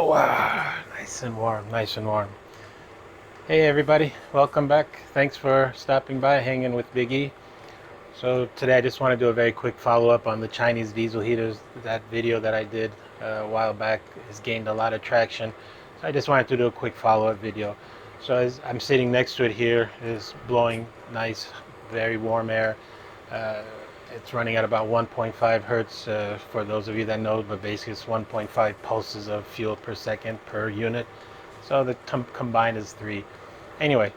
Oh, wow. Nice and warm, nice and warm. Hey, everybody. Welcome back. Thanks for stopping by, hanging with BigE. So today I just want to do a very quick follow-up on the Chinese diesel heaters. That video that I did a while back has gained a lot of traction. So I just wanted to do a quick follow-up video. So as I'm sitting next to it here, is blowing nice, very warm air. Uh, it's running at about 1.5 hertz for those of you that know, but basically it's 1.5 pulses of fuel per second per unit. So the combined is 3. Anyway,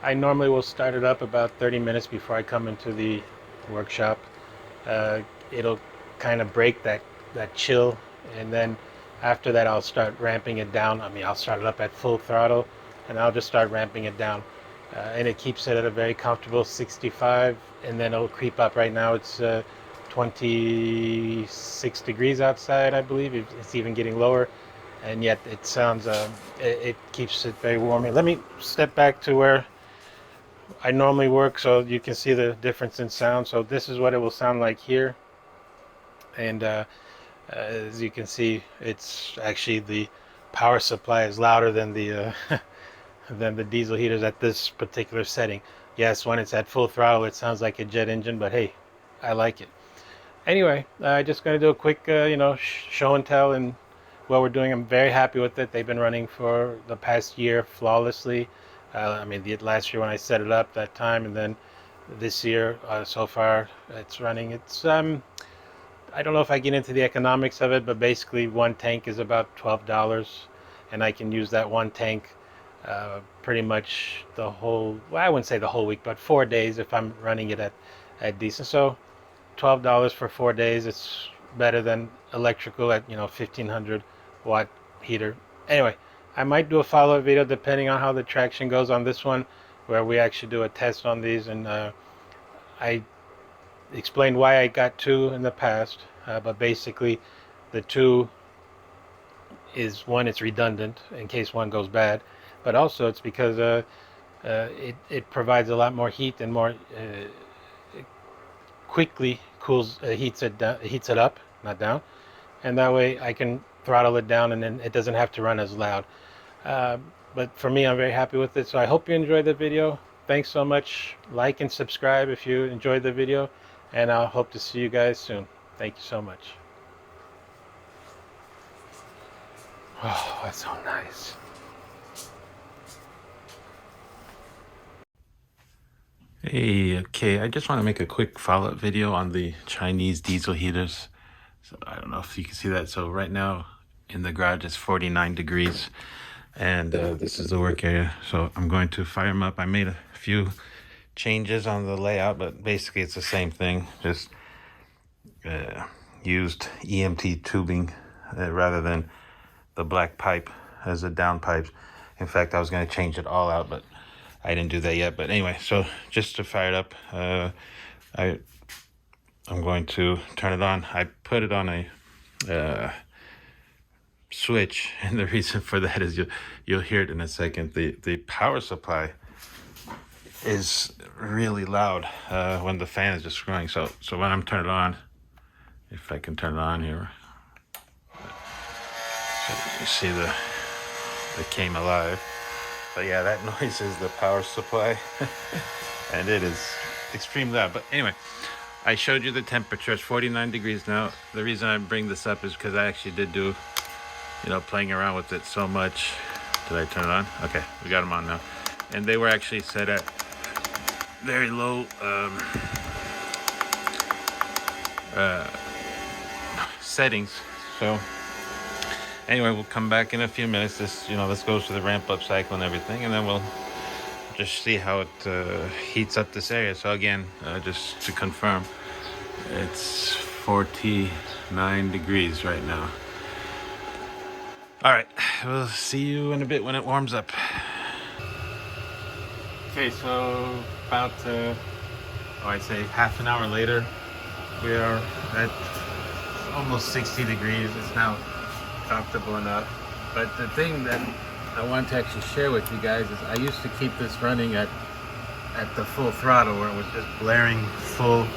I normally will start it up about 30 minutes before I come into the workshop. It'll kind of break that chill, and then after that I'll start ramping it down. I mean, I'll start it up at full throttle, and I'll just start ramping it down. And it keeps it at a very comfortable 65, and then it'll creep up. Right now it's 26 degrees outside, I believe. It's even getting lower, and yet it sounds, it keeps it very warm. Let me step back to where I normally work so you can see the difference in sound. So this is what it will sound like here, and as you can see, it's actually the power supply is louder than the than the diesel heaters at this particular setting. Yes, when it's at full throttle, it sounds like a jet engine, but hey, I like it. Anyway, just going to do a quick, show and tell and what we're doing. I'm very happy with it. They've been running for the past year flawlessly. I mean, the last year when I set it up that time, and then this year so far it's running. It's I don't know if I get into the economics of it, but basically one tank is about $12, and I can use that one tank pretty much the whole, well, I wouldn't say the whole week, but 4 days if I'm running it at decent. So $12 for 4 days, it's better than electrical at 1500 watt heater. Anyway, I might do a follow-up video depending on how the traction goes on this one, where we actually do a test on these, and I explained why I got 2 in the past, but basically the 2 is, one, it's redundant in case one goes bad, but also it's because it provides a lot more heat and more quickly heats it up, not down, and that way I can throttle it down and then it doesn't have to run as loud. But for me, I'm very happy with it. So I hope you enjoyed the video. Thanks so much. Like and subscribe if you enjoyed the video, and I'll hope to see you guys soon. Thank you so much. Oh, that's so nice. Hey, okay, I just want to make a quick follow-up video on the Chinese diesel heaters. So I don't know if you can see that. So right now in the garage it's 49 degrees, and this is the work area. So I'm going to fire them up. I made a few changes on the layout, but basically it's the same thing. Just used EMT tubing rather than the black pipe as a down pipe. In fact, I was going to change it all out, but I didn't do that yet. But anyway, so just to fire it up, I'm going to turn it on. I put it on a switch, and the reason for that is you'll hear it in a second. The power supply is really loud when the fan is just running. So when I'm turning it on, if I can turn it on here, so you see it came alive. But yeah, that noise is the power supply, and it is extremely loud. But anyway, I showed you the temperature. It's 49 degrees now. The reason I bring this up is because I actually did do, playing around with it so much. Did I turn it on? Okay, we got them on now. And they were actually set at very low settings. So anyway, we'll come back in a few minutes. This goes through the ramp up cycle and everything, and then we'll just see how it heats up this area. So again, just to confirm, it's 49 degrees right now. All right, we'll see you in a bit when it warms up. Okay, so about, I'd say half an hour later, we are at almost 60 degrees. It's now comfortable enough. But the thing that I want to actually share with you guys is I used to keep this running at the full throttle, where it was just blaring full,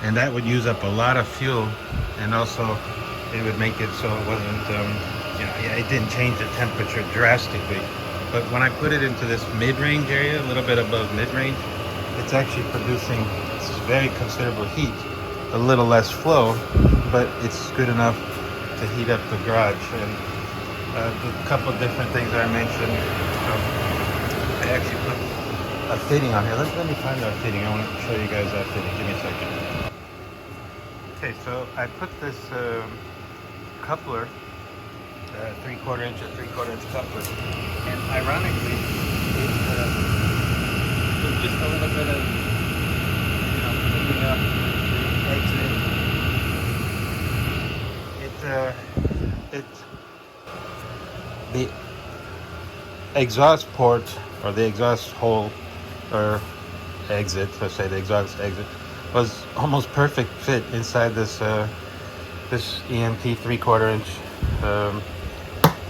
and that would use up a lot of fuel, and also it would make it so it wasn't yeah, it didn't change the temperature drastically. But when I put it into this mid-range area, a little bit above mid-range, it's actually producing very considerable heat. A little less flow, but it's good enough to heat up the garage. And a couple of different things that I mentioned. I actually put a fitting on here. Let me find that fitting. I want to show you guys that fitting. Give me a second. Okay, so I put this coupler, 3/4 inch or 3/4 inch coupler, and ironically, there's just a little bit of, cleaning up the exit. The exhaust port, or the exhaust hole, or exit, let's say the exhaust exit, was almost perfect fit inside this this EMT 3/4 inch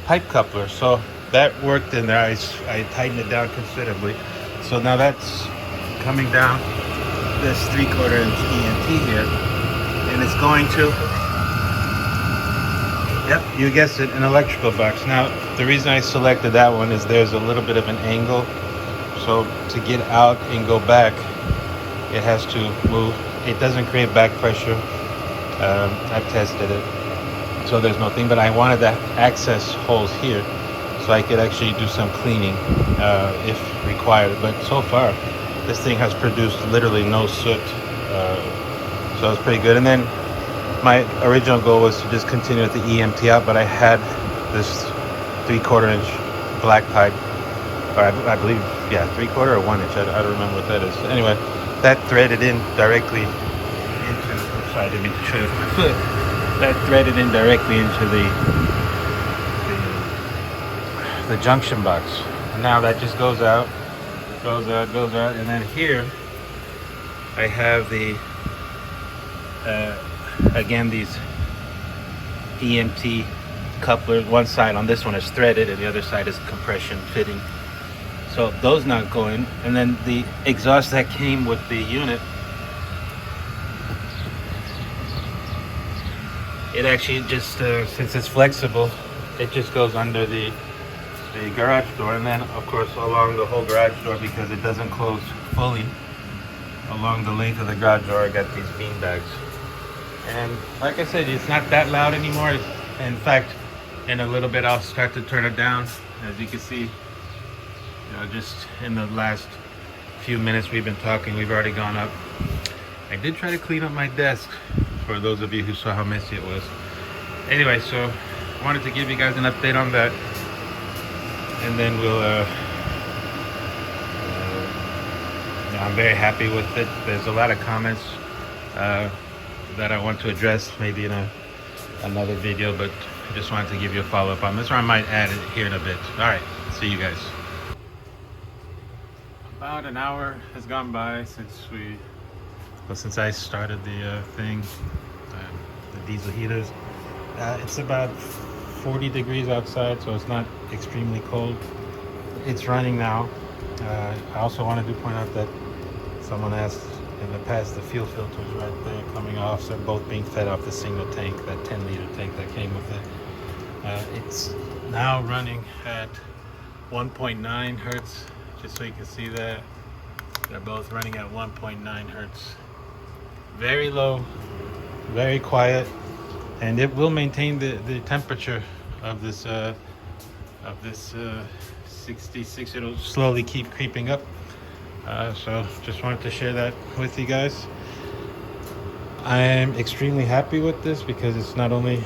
pipe coupler. So that worked in there. I tightened it down considerably. So now that's coming down this 3/4 inch EMT here, and it's going to, yep, you guessed it, an electrical box. Now the reason I selected that one is there's a little bit of an angle, so to get out and go back, it has to move. It doesn't create back pressure. I've tested it, so there's no thing, but I wanted the access holes here so I could actually do some cleaning if required. But so far this thing has produced literally no soot, so it's pretty good. And then my original goal was to just continue with the EMT out, but I had this 3/4 inch black pipe, or I believe, yeah, 3/4 or 1 inch, I don't remember what that is. Anyway, that threaded in directly into, sorry, I didn't mean to show you my foot. That threaded in directly into the junction box. And now that just goes out, and then here I have the again, these EMT couplers. One side on this one is threaded and the other side is compression fitting. So those not going, and then the exhaust that came with the unit, it actually just since it's flexible, it just goes under the garage door, and then of course along the whole garage door, because it doesn't close fully along the length of the garage door, I got these bean bags. And like I said, it's not that loud anymore. In fact, in a little bit I'll start to turn it down. As you can see, just in the last few minutes we've been talking, we've already gone up. I did try to clean up my desk, for those of you who saw how messy it was. Anyway, so I wanted to give you guys an update on that, and then we'll I'm very happy with it. There's a lot of comments that I want to address maybe in another video, but I just wanted to give you a follow-up on this, or I might add it here in a bit. All right, see you guys. About an hour has gone by since I started the thing, the diesel heaters. It's about 40 degrees outside, so it's not extremely cold. It's running now. I also wanted to point out that someone asked in the past, the fuel filters right there coming off, so they're both being fed off the single tank, that 10-liter tank that came with it. It's now running at 1.9 hertz, just so you can see that. They're both running at 1.9 hertz. Very low, very quiet, and it will maintain the temperature of this 66. It'll slowly keep creeping up. So just wanted to share that with you guys. I am extremely happy with this because it's not only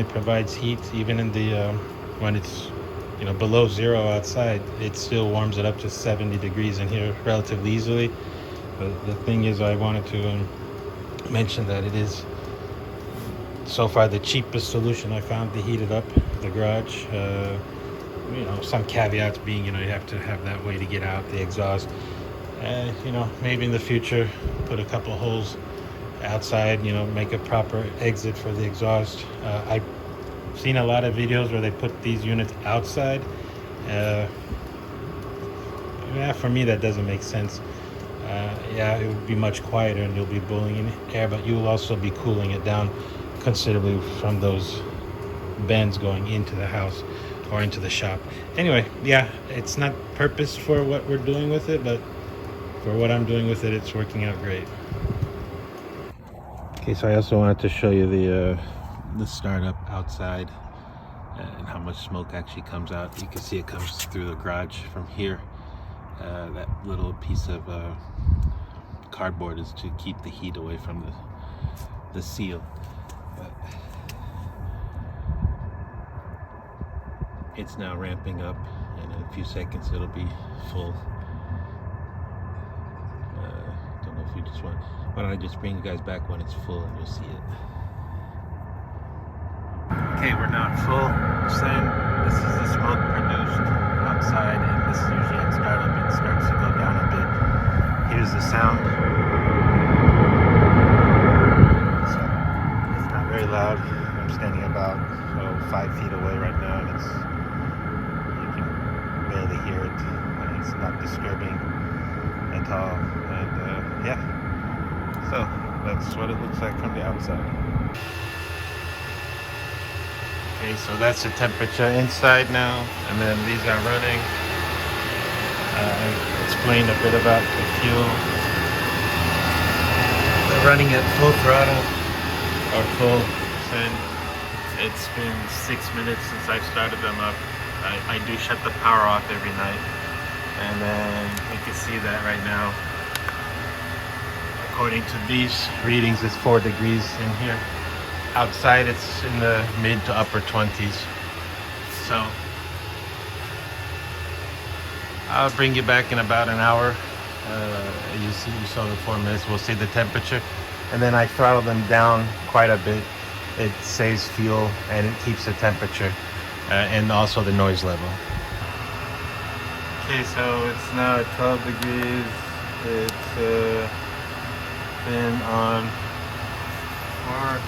provides heat even in the when it's below zero outside, it still warms it up to 70 degrees in here relatively easily. But the thing is, I wanted to mention that it is so far the cheapest solution I found to heat it up, the garage. Some caveats being, you have to have that way to get out the exhaust. Maybe in the future, put a couple holes outside, make a proper exit for the exhaust. I've seen a lot of videos where they put these units outside. For me, that doesn't make sense. It would be much quieter and you'll be blowing in air, but you will also be cooling it down considerably from those bends going into the house or into the shop. Anyway, yeah, it's not purpose for what we're doing with it, but for what I'm doing with it, it's working out great. Okay, so I also wanted to show you the startup outside and how much smoke actually comes out. You can see it comes through the garage from here. That little piece of cardboard is to keep the heat away from the seal. But it's now ramping up, and in a few seconds it'll be full. Don't know if you just want. Why don't I just bring you guys back when it's full and you'll see it. Okay, we're now at full send. This is the smoke produced outside, and this is usually at startup. It starts to go down a bit. Here's the sound. So it's not very loud. I'm standing about 5 feet away right now, and you can barely hear it. It's not disturbing at all, and yeah. So that's what it looks like from the outside. Okay, so that's the temperature inside now, and then these are running. I explained a bit about the fuel. They're running at full throttle or full send. It's been 6 minutes since I started them up. I do shut the power off every night, and then you can see that right now. According to these readings, it's 4 degrees in here. Outside, it's in the mid to upper 20s. So I'll bring you back in about an hour. You saw the 4 minutes. We'll see the temperature, and then I throttle them down quite a bit. It saves fuel and it keeps the temperature and also the noise level. Okay, so it's now at 12 degrees. It's been on 4.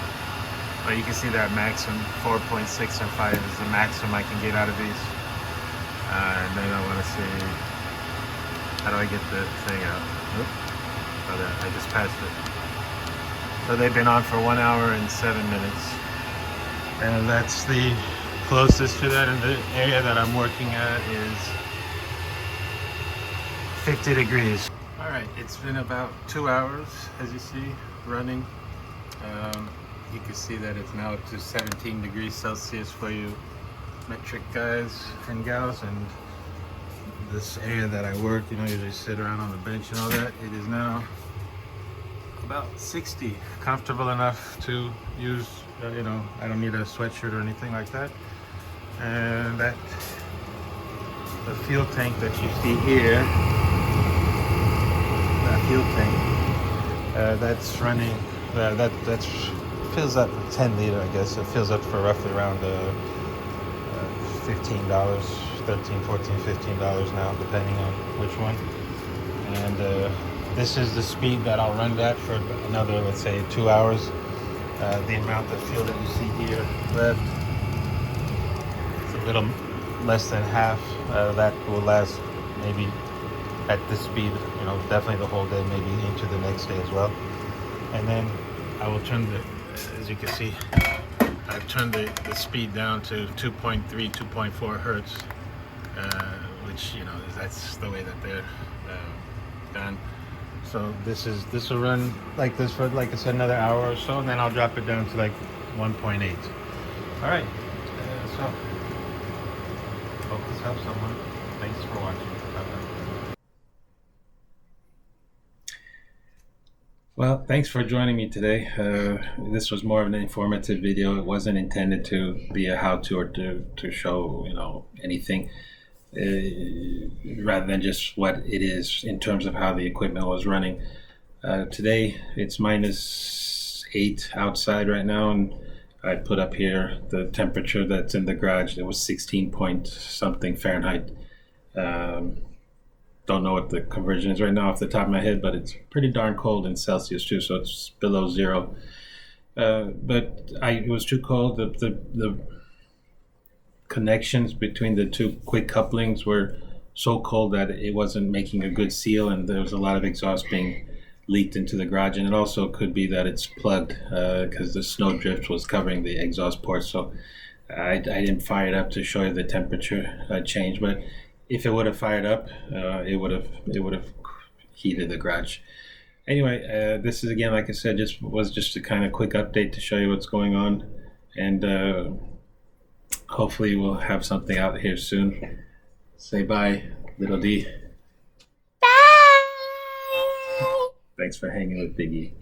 Oh, you can see that maximum 4.6 or 5 is the maximum I can get out of these. And then I want to see, how do I get the thing out? Oop. Oh, there, I just passed it. So they've been on for 1 hour and 7 minutes. And that's the closest to that, and the area that I'm working at is 50 degrees. All right, it's been about 2 hours, as you see, running. You can see that it's now up to 17 degrees Celsius for you metric guys and gals, and this area that I work, usually sit around on the bench and all that, it is now about 60, comfortable enough to use, I don't need a sweatshirt or anything like that. And that, the fuel tank that you see here, that fuel tank, that's running, that's fills up 10 liter, I guess. It fills up for roughly around $15, $13, $14, $15 now, depending on which one. And this is the speed that I'll run that for another, let's say, 2 hours. The amount of fuel that you see here left, it's a little less than half. That will last maybe at this speed, definitely the whole day, maybe into the next day as well. And then I will turn as you can see, I've turned the speed down to 2.3, 2.4 hertz, which, that's the way that they're done. So this will run like this for, like I said, another hour or so, and then I'll drop it down to like 1.8. All right, so hope this helps someone. Thanks for watching. Bye-bye. Well, thanks for joining me today. This was more of an informative video. It wasn't intended to be a how-to or to show anything. Rather than just what it is in terms of how the equipment was running. Today it's -8 outside right now, and I put up here the temperature that's in the garage. It was 16 point something Fahrenheit. Don't know what the conversion is right now off the top of my head, but it's pretty darn cold in Celsius too, so it's below 0. But it was too cold. The connections between the two quick couplings were so cold that it wasn't making a good seal, and there was a lot of exhaust being leaked into the garage. And it also could be that it's plugged because the snow drift was covering the exhaust port. So I didn't fire it up to show you the temperature change, but if it would have fired up, it would have heated the garage. Anyway, this is again, like I said, just a kind of quick update to show you what's going on, and hopefully we'll have something out here soon. Say bye, little D. Bye. Thanks for hanging with BigE.